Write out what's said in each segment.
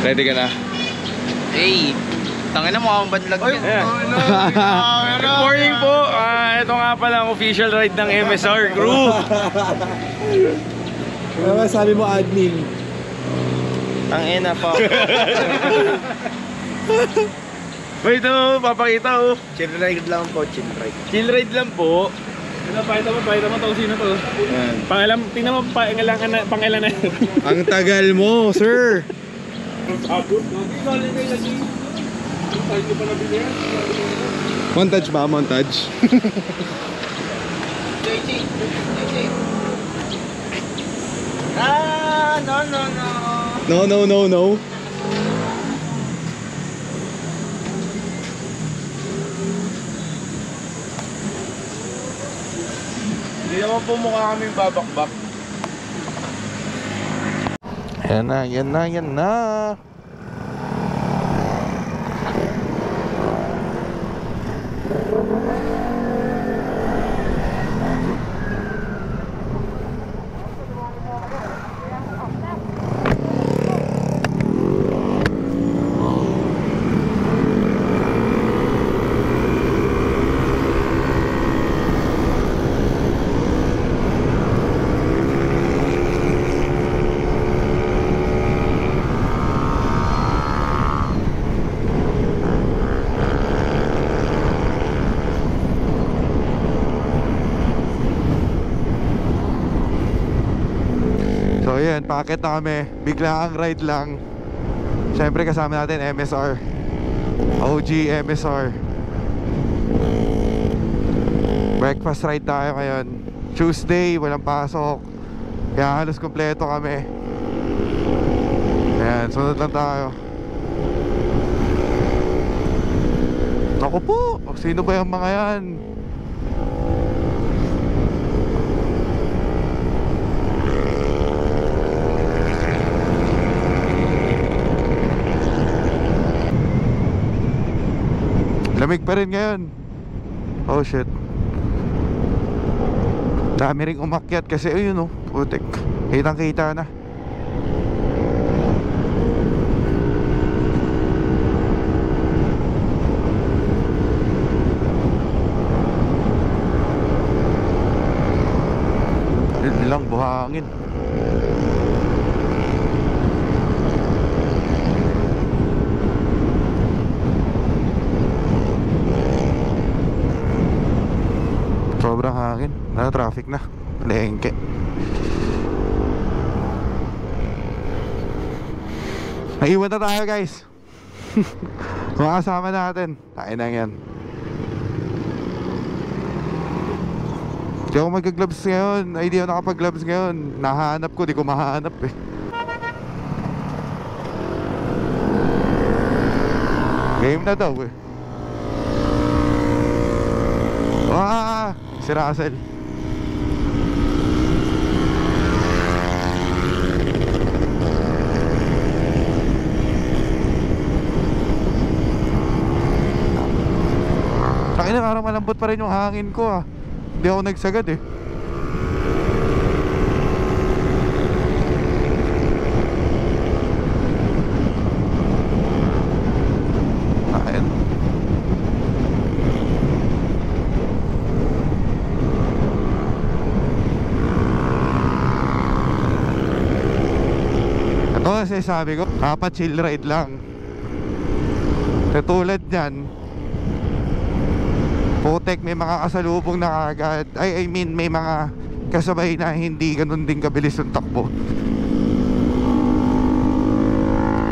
Ready ka na? Hey, tangina mo akong badlag yan. Good morning po. Ito nga pala ang official ride ng MSR Group. Ano sabi mo, admin? Tangina pa. Wait, papakita oh. Chill ride lang po, chill ride. Chill ride lang po. Pakita mo to, sino to? Yan. Pangalan, tingnan mo, pangalan na. Ang tagal mo, sir. Montage ba? Montage? No. Hindi naman po mukha kaming babakbak. Yan na. So yun, packet na kami. Bigla ang ride lang. Siyempre kasama natin MSR, OG MSR. Breakfast ride tayo ngayon. Tuesday, walang pasok, kaya halos kompleto kami. Ayan, sunod lang tayo. Naku po, sino ba yung mga yan? Lamig pa rin ngayon. Oh shit. Dami ring umakyat kasi ayun oh, putik. Kitang kita na. Yun lang, buhangin. Sobrang hangin. Traffic na. Lengke. Naiwan na tayo guys. Mga kasama natin. Tain na yan. Di ako mag-gloves ngayon. Ay, di ako nakapag-gloves ngayon. Nahanap ko, di ko mahanap eh. Game na daw eh. Si Russell. Takina, parang malambot pa rin yung hangin ko ah. Hindi ako nagsagad eh. Kasi sabi ko, chill ride lang. Katulad nyan, putek, may mga kasalubong na agad. I mean, may mga kasabay na hindi ganun din kabilis yung takbo.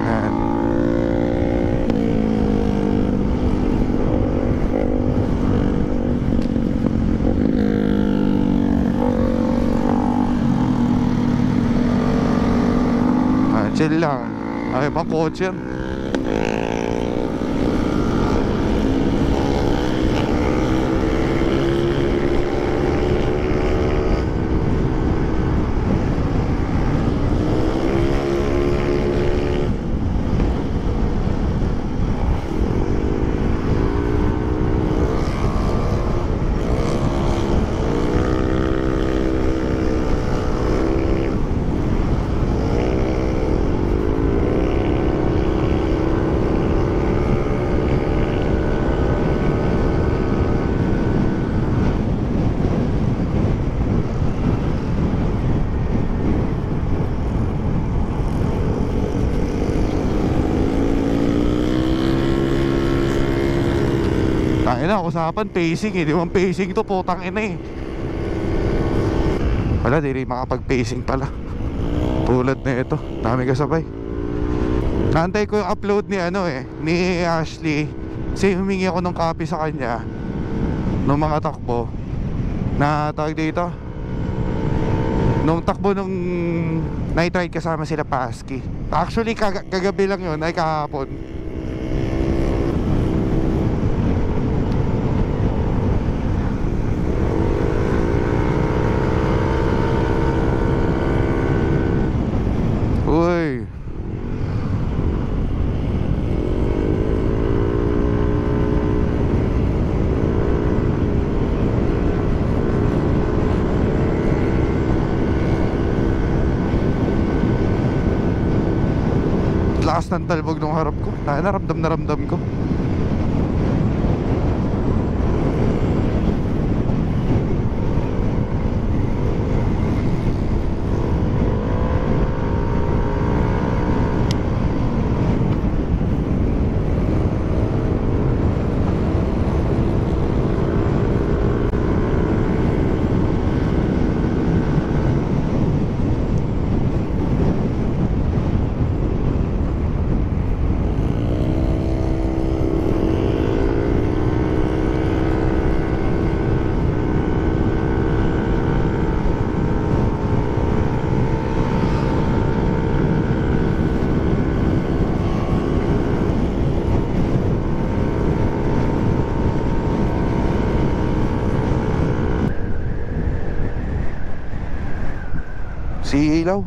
Ayan. Chill lang. Ay, pang kotse yan. Ayun na, usapan pacing eh. Di man pacing to, putang ina eh. Wala, di rin makapag-pacing pala. Tulad na ito, dami kasabay. Naantay ko yung upload ni ni Ashley. Kasi humingi ako ng copy sa kanya nung mga takbo na tawag dito, nung takbo nung night ride kasama sila Pasky. Actually kagabi lang yun, ay kahapon. Uy, lakas ng talbog nung harap ko. Naramdam na ramdam ko. Si ilaw.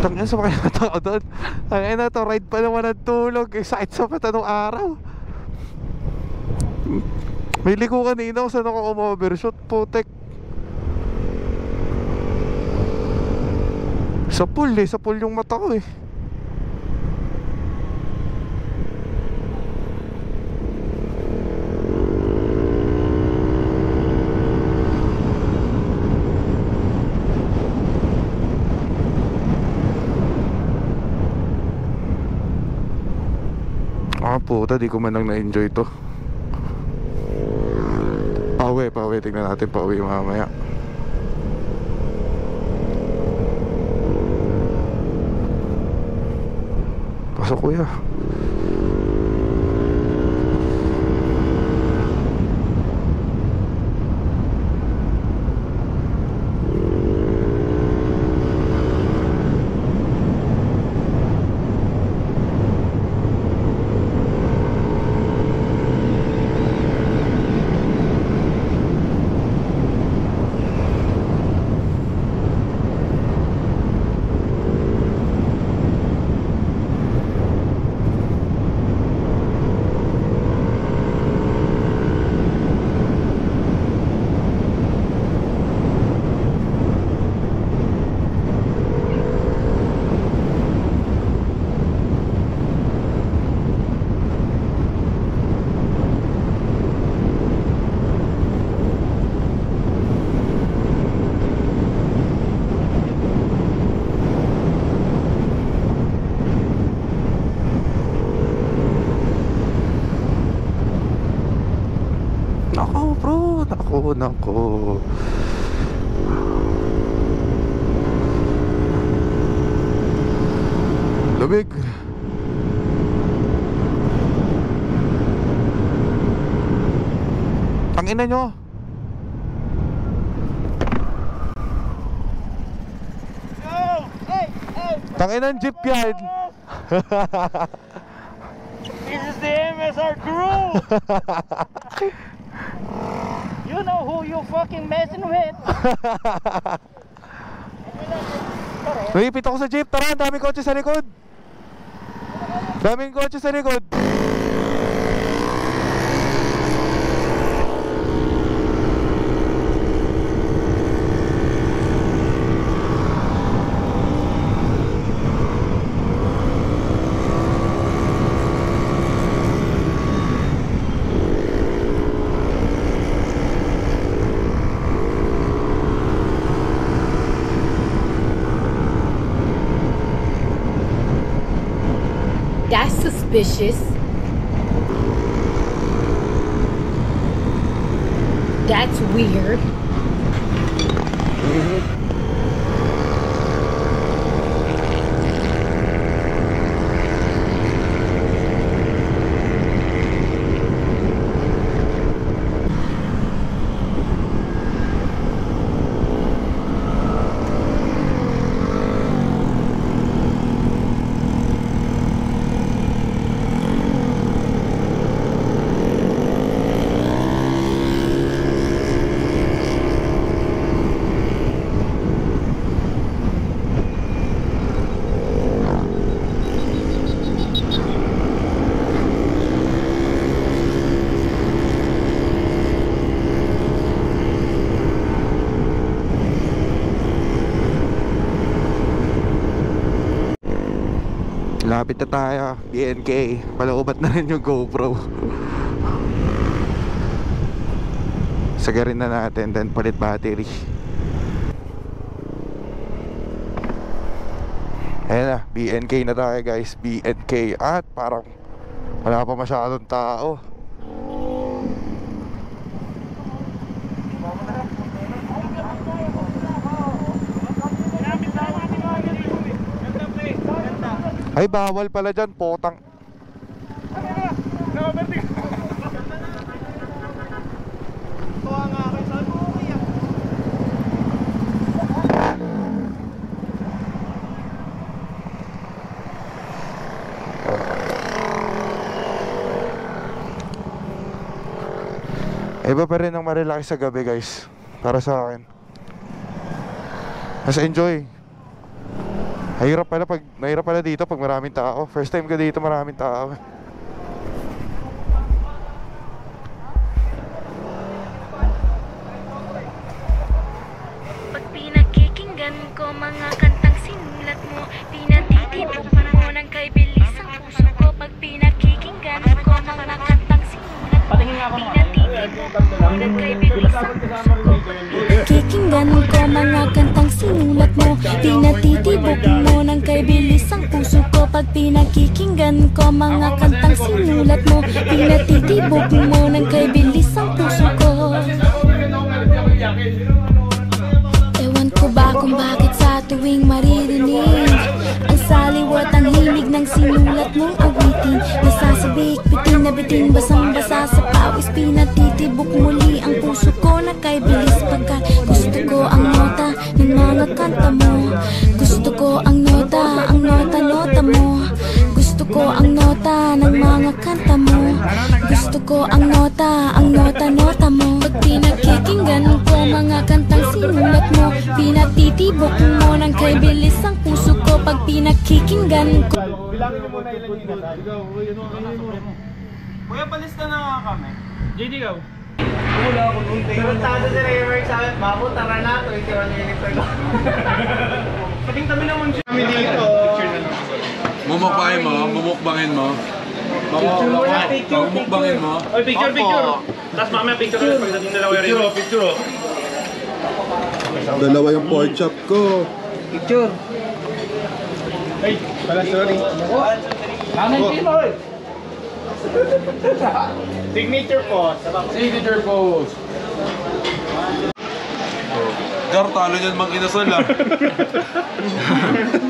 Tangin sa mga tao doon. Tangin na to, ride pa naman ng tulog. Sakit sa mata nung araw. May liko kanina kung saan ako umovershoot. Putek. Sa pool sa pool yung mata ko eh. Puta, di ko man lang na-enjoy to. Pauwi, tignan natin pauwi mamaya. Pasok kuya. Nako. Lumig. Tangina nyo. Tangina ng jeep yan. This is the MSR crew. You know who you fucking messing with. Naipit ako sa jeep. Tara, ang dami kotse sa likod. Daming kotse sa likod. That's suspicious. That's weird. Lapit na tayo, BNK. Palaubat na rin yung GoPro. Sagarin na natin, then palit battery. Ayan na, BNK na tayo guys. BNK. At parang wala pa masyadong tao. Ay, bawal pala dyan, potang. Iba pa rin ang marilaki sa gabi guys. Para sa akin. Mas enjoy. Mahirap pala dito pag maraming tao. First time ko dito maraming tao. Pag pinakikinggan ko mga kantang sinulat mo, pinatitibok mo ng kay bilis ang puso ko. Pag pinakikinggan ko mga kantang sinulat mo, pinatitibok mo ng kay bilis ang puso ko. Kikinggan ko mga kantang sinulat mo, pinatitibok mo ng kay bilis ang puso ko. Pag pinakikinggan ko mga kantang sinulat mo, pinatitibok mo ng kay bilis ang puso ko. Ewan ko ba kung bakit sa tuwing maririnig ang saliwat, ang himig ng sinulat mong awitin. Nasasabik, bitin na bitin, basang-basa sa pawis. Pinatitibok muli ang puso ko na kay bilis. Pagkat gusto ko ang nota ng mga kanta mo. Gusto ko ang nota mo. Gusto ko ang nota ng mga kanta mo. Gusto ko ang nota mo. Pag pinakikinggan ko mga kantang sinulat mo, pinatitibok mo ng kay bilis ang puso ko. Pag pinakikinggan ko. Bilangin mo muna ilan yung nasa. Kuya, palista na nga kami. JD, ikaw. Wala ako nung tayo. Tarantado si Raymer sa akin, Mako, tara na, 21 minutes ago. Pating kami naman siya. Kami dito. Mumukbahin mo, mumukbangin mo. Mumukbangin mo. Oy, picture. Tapos mamaya picture ulit pagdating dalawa yung picture. Dalawa yung pork chop ko. Ay, pala sorry. Signature pose. Signature pose. Gar, talo niyan mang inasal ah.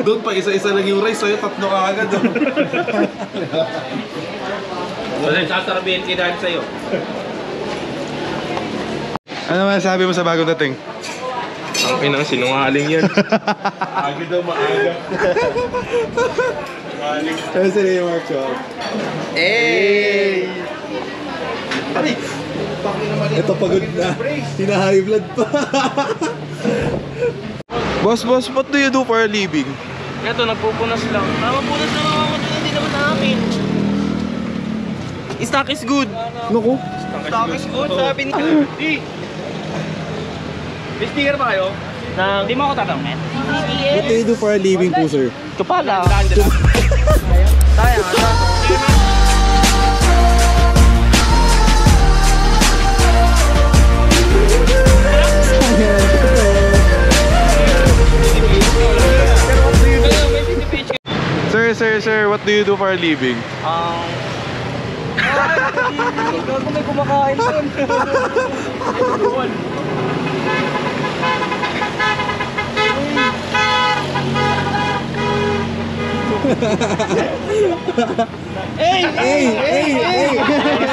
Doon pa isa-isa lang yung rice, sa'yo tatlo ka agad. Wala, sasarabihin kita sa'yo. Ano masasabi mo sa bagong dating? Ang inang sinungaling yan. Aga daw maaga. Ano sila yung Mark Chop? Hey! Ito pagod na. Hina-high blood pa. Boss, what do you do for a living? Ito, nagpupunas lang. Namapunas lang ako, hindi naman akin. Stock is good. Naku. Stock is good, sabi ni Di. May sticker ba kayo? Hindi mo ako tatanungin. What do you do for a living po, sir? Ito pala. Sayang, Sir, what do you do for a living? Gago may kumakain doon.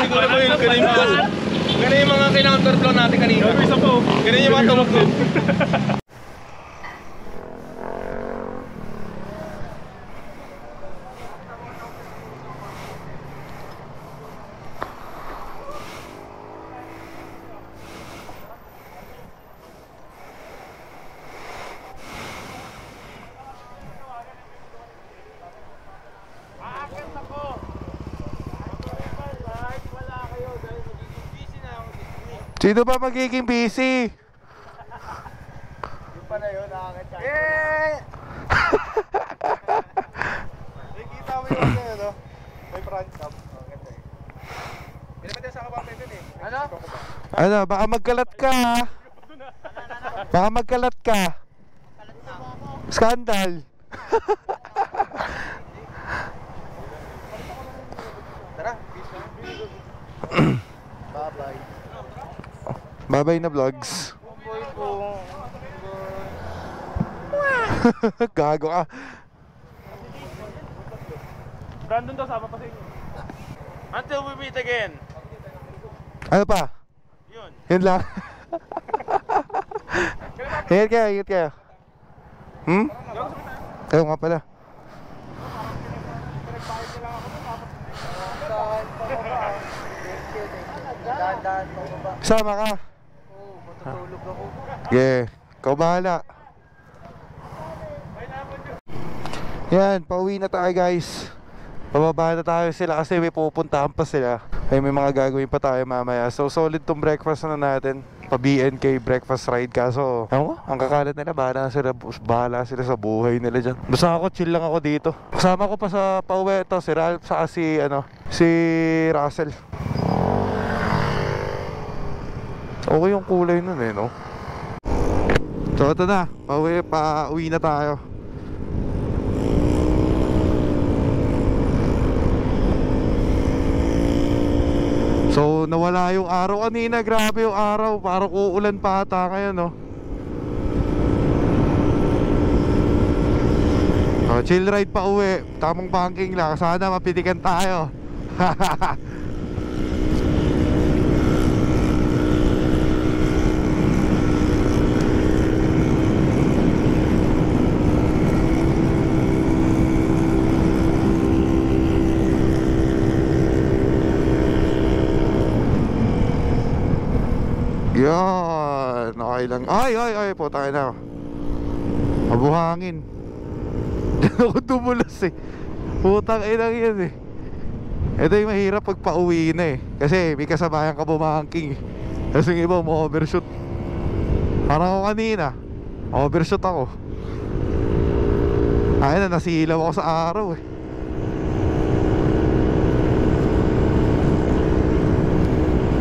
Siguro mo yun, ganun yung mga kinaunter-flow natin kanina. Ganun yung mga tumakbo. Sino ba magiging busy? Yung pa na yun, nakakita. Nakikita mo yun sa'yo, no? May front cam. Ganda eh. Hindi naman tayo sa kapapay dun eh. Ano? Ano, baka magkalat ka ha? Baka magkalat ka. Skandal. Tara, bye-bye. Bye-bye na vlogs. Gago ka. Brandon daw, sama pa sa inyo. Until we meet again. Ano pa? Yun. Yun lang. Ingat kayo. Ayaw nga pala. Dahan-dahan pa ba? Sama ka. Oo, matutulog ako. Yeah, ikaw bahala. Yan, pauwi na tayo guys. Pababa na tayo sila kasi may pupuntahan pa sila. Ay may mga gagawin pa tayo mamaya. So solid tong breakfast na natin. Pa BNK breakfast ride. Kaso ang kakalat nila, bahala sila sa buhay nila dyan. Basta ako chill lang ako dito. Kasama ko pa sa pauwi ito si Ralph saka si Russell. Okay yung kulay nun eh, no? So ito na, pauwi na tayo. So nawala yung araw kanina, grabe yung araw. Parang uulan pa ata ngayon, no? Chill ride pa uwi. Tamang banking lang, sana mapitikan tayo. Yan, okay lang. Ay po tayo na. Mabuhangin. Diyan ako tumulas eh. Putang inang yan eh. Ito yung mahirap pag pauwi na eh. Kasi may kasabayan ka bumangking eh. Kasi yung iba ma-overshoot. Parang ako kanina overshoot ako. Ayun na, nasilaw ako sa araw eh.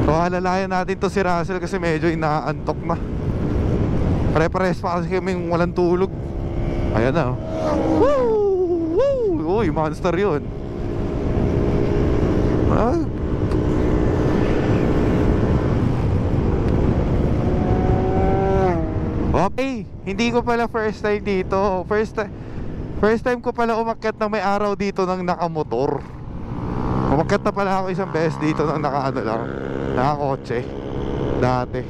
So alalayan natin to si Russell kasi medyo inaantok na. Pare-pares pa kasi kaming walang tulog. Ayan na, oh. Woo! Uy, monster yun. Okay, hindi ko pala first time dito. First time ko pala umakyat na may araw dito ng nakamotor. Umakyat na pala ako isang beses dito ng nakakotse dati.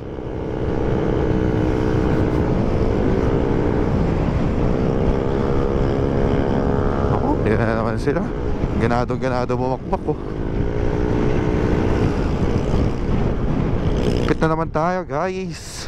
Yan na naman sila. Ganado bumakbak ko. Pit na naman tayo guys.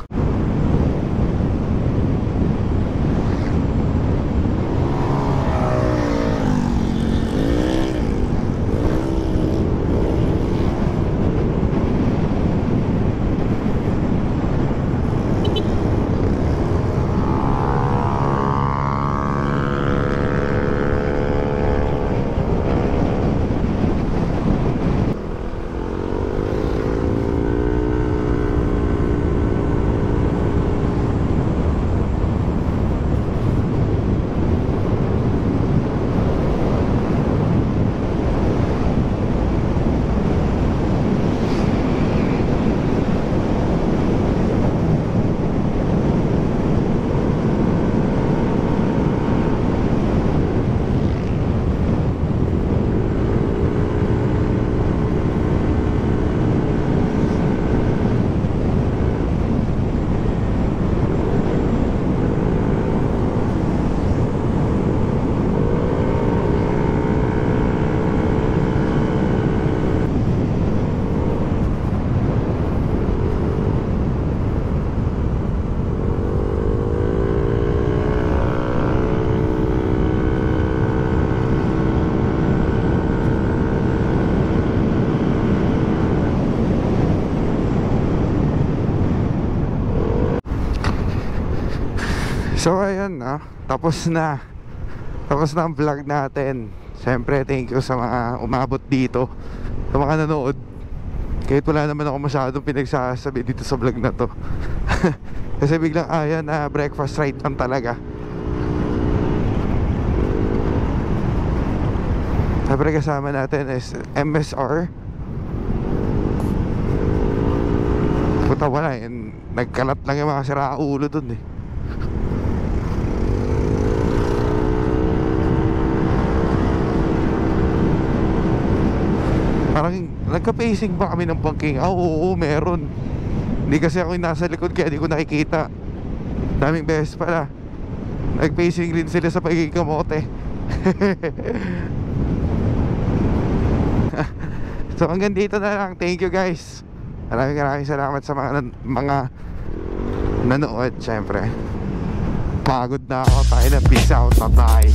So ayun na, tapos na ang vlog natin. Siyempre thank you sa mga umabot dito, sa mga nanood. Kahit wala naman ako masyadong pinagsasabi dito sa vlog na to. Kasi biglang ayan na breakfast ride lang talaga. Siyempre kasama natin is MSR. Puta wala eh, nagkalat lang yung mga siraulo dun eh. Parang nagka-pacing ba kami ng bangking? Oo, meron. Hindi kasi ako yung nasa likod kaya di ko nakikita. Daming beses pala nag-pacing rin sila sa pagiging kamote. So hanggang dito na lang. Thank you guys. Maraming salamat sa mga nanood. Siyempre pagod na ako. Tayo na, peace out, bye-bye.